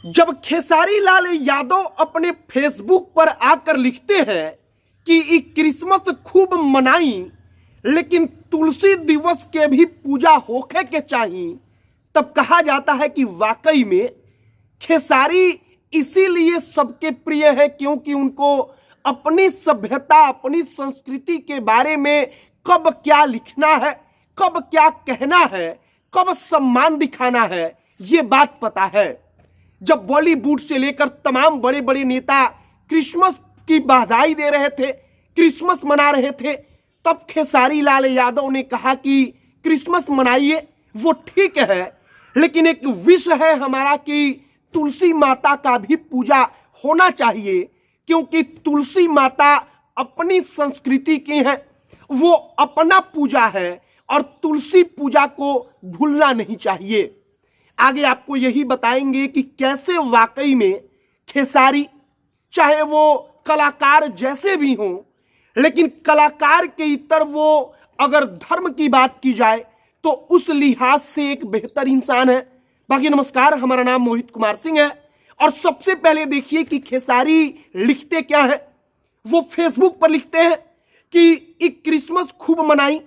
जब खेसारी लाल यादव अपने फेसबुक पर आकर लिखते हैं कि ई क्रिसमस खूब मनाई लेकिन तुलसी दिवस के भी पूजा होखे के चाहिए, तब कहा जाता है कि वाकई में खेसारी इसीलिए सबके प्रिय है क्योंकि उनको अपनी सभ्यता अपनी संस्कृति के बारे में कब क्या लिखना है, कब क्या कहना है, कब सम्मान दिखाना है, ये बात पता है। जब बॉलीवुड से लेकर तमाम बड़े बड़े नेता क्रिसमस की बधाई दे रहे थे, क्रिसमस मना रहे थे, तब खेसारी लाल यादव ने कहा कि क्रिसमस मनाइए, वो ठीक है, लेकिन एक विश है हमारा कि तुलसी माता का भी पूजा होना चाहिए क्योंकि तुलसी माता अपनी संस्कृति की है, वो अपना पूजा है और तुलसी पूजा को भूलना नहीं चाहिए। आगे आपको यही बताएंगे कि कैसे वाकई में खेसारी, चाहे वो कलाकार जैसे भी हों, लेकिन कलाकार के इतर वो अगर धर्म की बात की जाए तो उस लिहाज से एक बेहतर इंसान है। बाकी नमस्कार, हमारा नाम मोहित कुमार सिंह है और सबसे पहले देखिए कि खेसारी लिखते क्या है। वो फेसबुक पर लिखते हैं कि एक क्रिसमस खूब मनाई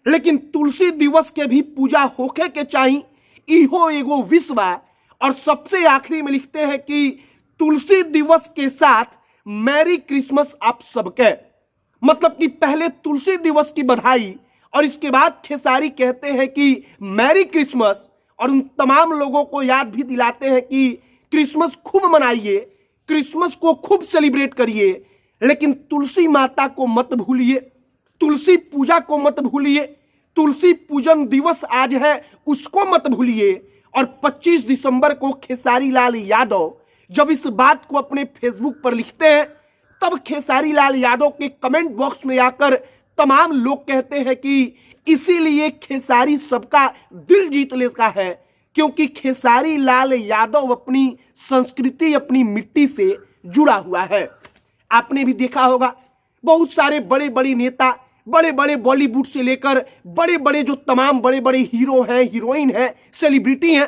लेकिन तुलसी दिवस के भी पूजा होखे के चाहिए, इहो एगो विश्वा। और सबसे आखिरी में लिखते हैं कि तुलसी दिवस के साथ मैरी क्रिसमस आप सबके, मतलब कि पहले तुलसी दिवस की बधाई और इसके बाद खेसारी कहते हैं कि मैरी क्रिसमस, और उन तमाम लोगों को याद भी दिलाते हैं कि क्रिसमस खूब मनाइए, क्रिसमस को खूब सेलिब्रेट करिए, लेकिन तुलसी माता को मत भूलिए, तुलसी पूजा को मत भूलिए, तुलसी पूजन दिवस आज है उसको मत भूलिए। और 25 दिसंबर को खेसारी लाल यादव जब इस बात को अपने फेसबुक पर लिखते हैं तब खेसारी लाल यादव के कमेंट बॉक्स में आकर तमाम लोग कहते हैं कि इसीलिए खेसारी सबका दिल जीत लेता है क्योंकि खेसारी लाल यादव अपनी संस्कृति अपनी मिट्टी से जुड़ा हुआ है। आपने भी देखा होगा बहुत सारे बड़े बड़े नेता, बड़े बड़े बॉलीवुड से लेकर बड़े बड़े जो तमाम बड़े बड़े हीरो हैं, हीरोइन हैं, सेलिब्रिटी हैं,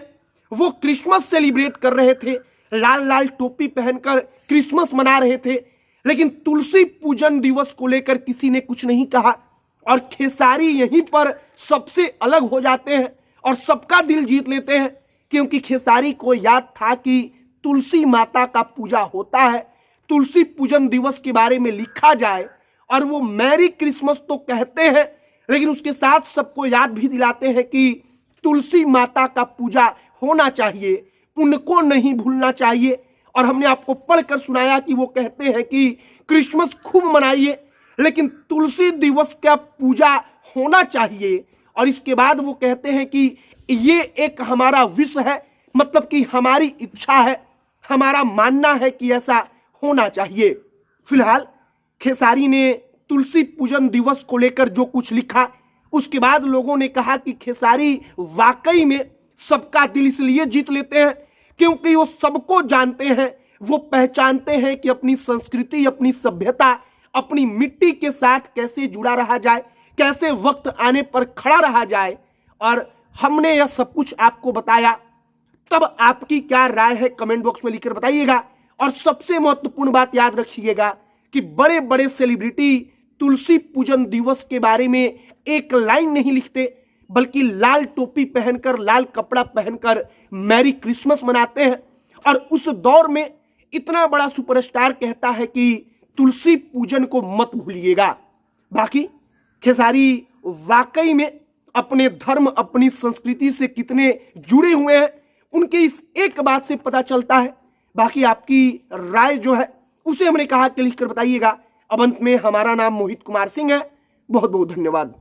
वो क्रिसमस सेलिब्रेट कर रहे थे, लाल लाल टोपी पहनकर क्रिसमस मना रहे थे, लेकिन तुलसी पूजन दिवस को लेकर किसी ने कुछ नहीं कहा। और खेसारी यहीं पर सबसे अलग हो जाते हैं और सबका दिल जीत लेते हैं क्योंकि खेसारी को याद था कि तुलसी माता का पूजा होता है, तुलसी पूजन दिवस के बारे में लिखा जाए। और वो मैरी क्रिसमस तो कहते हैं लेकिन उसके साथ सबको याद भी दिलाते हैं कि तुलसी माता का पूजा होना चाहिए, उनको नहीं भूलना चाहिए। और हमने आपको पढ़कर सुनाया कि वो कहते हैं कि क्रिसमस खूब मनाइए लेकिन तुलसी दिवस का पूजा होना चाहिए। और इसके बाद वो कहते हैं कि ये एक हमारा विश है, मतलब कि हमारी इच्छा है, हमारा मानना है कि ऐसा होना चाहिए। फिलहाल खेसारी ने तुलसी पूजन दिवस को लेकर जो कुछ लिखा उसके बाद लोगों ने कहा कि खेसारी वाकई में सबका दिल इसलिए जीत लेते हैं क्योंकि वो सबको जानते हैं, वो पहचानते हैं कि अपनी संस्कृति अपनी सभ्यता अपनी मिट्टी के साथ कैसे जुड़ा रहा जाए, कैसे वक्त आने पर खड़ा रहा जाए। और हमने यह सब कुछ आपको बताया, तब आपकी क्या राय है कमेंट बॉक्स में लिखकर बताइएगा। और सबसे महत्वपूर्ण बात याद रखिएगा कि बड़े बड़े सेलिब्रिटी तुलसी पूजन दिवस के बारे में एक लाइन नहीं लिखते बल्कि लाल टोपी पहनकर लाल कपड़ा पहनकर मैरी क्रिसमस मनाते हैं। और उस दौर में इतना बड़ा सुपरस्टार कहता है कि तुलसी पूजन को मत भूलिएगा। बाकी खेसारी वाकई में अपने धर्म अपनी संस्कृति से कितने जुड़े हुए हैं उनके इस एक बात से पता चलता है। बाकी आपकी राय जो है उसे हमने कहा कि लिखकर बताइएगा। अब अंत में हमारा नाम मोहित कुमार सिंह है। बहुत बहुत धन्यवाद।